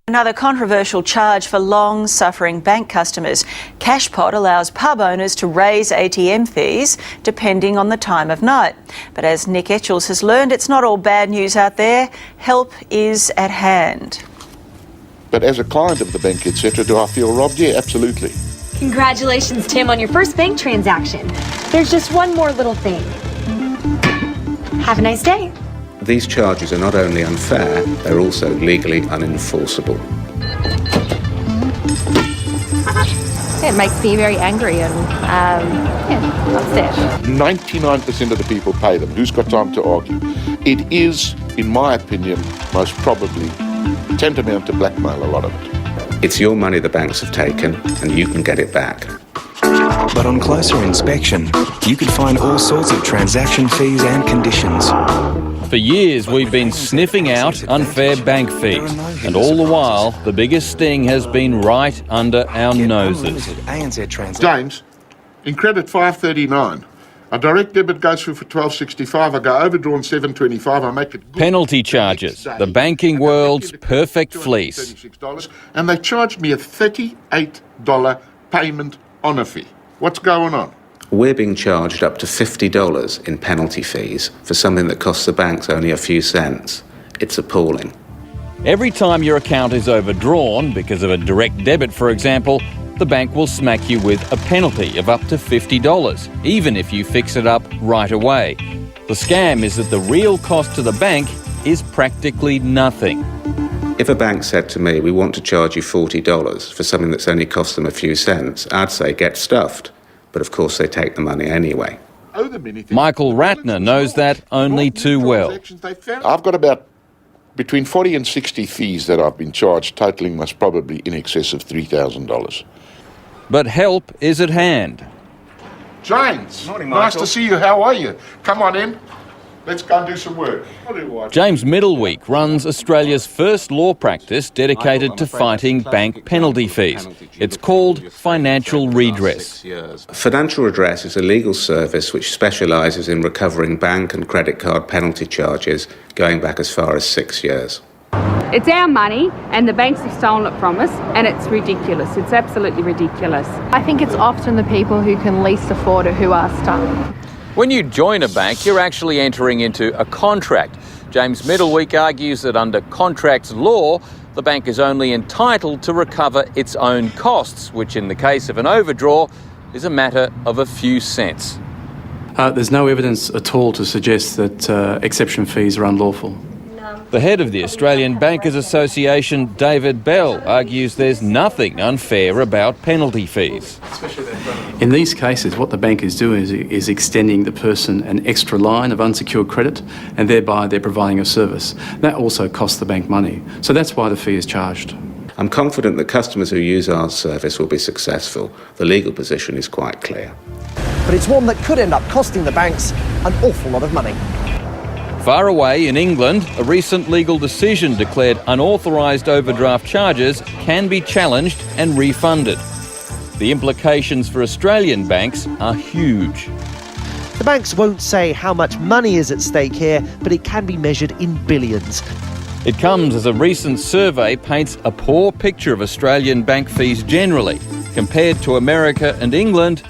Another controversial charge for long-suffering bank customers. Cashpot allows pub owners to raise ATM fees depending on the time of night. But as Nick Etchells has learned, it's not all bad news out there. Help is at hand. But as a client of the bank, etc., do I feel robbed? Yeah, absolutely. Congratulations, Tim, on your first bank transaction. There's just one more little thing. Have a nice day. These charges are not only unfair, they're also legally unenforceable. It makes me very angry and upset. 99% of the people pay them. Who's got time to argue? It is, in my opinion, most probably tantamount to blackmail, a lot of it. It's your money the banks have taken, and you can get it back. But on closer inspection, you could find all sorts of transaction fees and conditions. For years, we've been sniffing out unfair bank fees, and all the while, the biggest sting has been right under our noses. James, in credit 539, a direct debit goes through for 12.65, I go overdrawn 7.25, I make it good. Penalty charges, the banking world's perfect fleece. And they charged me a $38 payment honour fee. What's going on? We're being charged up to $50 in penalty fees for something that costs the banks only a few cents. It's appalling. Every time your account is overdrawn, because of a direct debit, for example, the bank will smack you with a penalty of up to $50, even if you fix it up right away. The scam is that the real cost to the bank is practically nothing. If a bank said to me, we want to charge you $40 for something that's only cost them a few cents, I'd say get stuffed. But of course they take the money anyway. Michael Ratner knows that only too well. I've got about between 40 and 60 fees that I've been charged, totalling most probably in excess of $3,000. But help is at hand. James, morning, nice Michael. to see you. How are you? Come on in. Let's go and do some work. James Middleweek runs Australia's first law practice dedicated to fighting bank penalty fees. It's called Financial Redress. Financial Redress is a legal service which specialises in recovering bank and credit card penalty charges going back as far as 6 years. It's our money and the banks have stolen it from us, and it's ridiculous. It's absolutely ridiculous. I think it's often the people who can least afford it who are stuck. When you join a bank, you're actually entering into a contract. James Middleweek argues that under contracts law, the bank is only entitled to recover its own costs, which in the case of an overdraw is a matter of a few cents. There's no evidence at all to suggest that exception fees are unlawful. The head of the Australian Bankers Association, David Bell, argues there's nothing unfair about penalty fees. In these cases, what the bank is doing is extending the person an extra line of unsecured credit, and thereby they're providing a service. That also costs the bank money. So that's why the fee is charged. I'm confident that customers who use our service will be successful. The legal position is quite clear. But it's one that could end up costing the banks an awful lot of money. Far away in England, a recent legal decision declared unauthorised overdraft charges can be challenged and refunded. The implications for Australian banks are huge. The banks won't say how much money is at stake here, but it can be measured in billions. It comes as a recent survey paints a poor picture of Australian bank fees generally. Compared to America and England,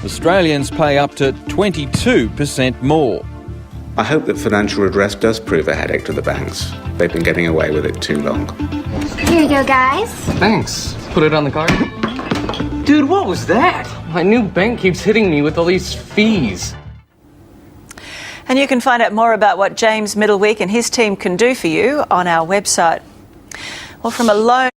Australians pay up to 22% more. I hope that financial redress does prove a headache to the banks. They've been getting away with it too long. Here you go, guys. Thanks. Put it on the card. Dude, what was that? My new bank keeps hitting me with all these fees. And you can find out more about what James Middleweek and his team can do for you on our website. Well, from a loan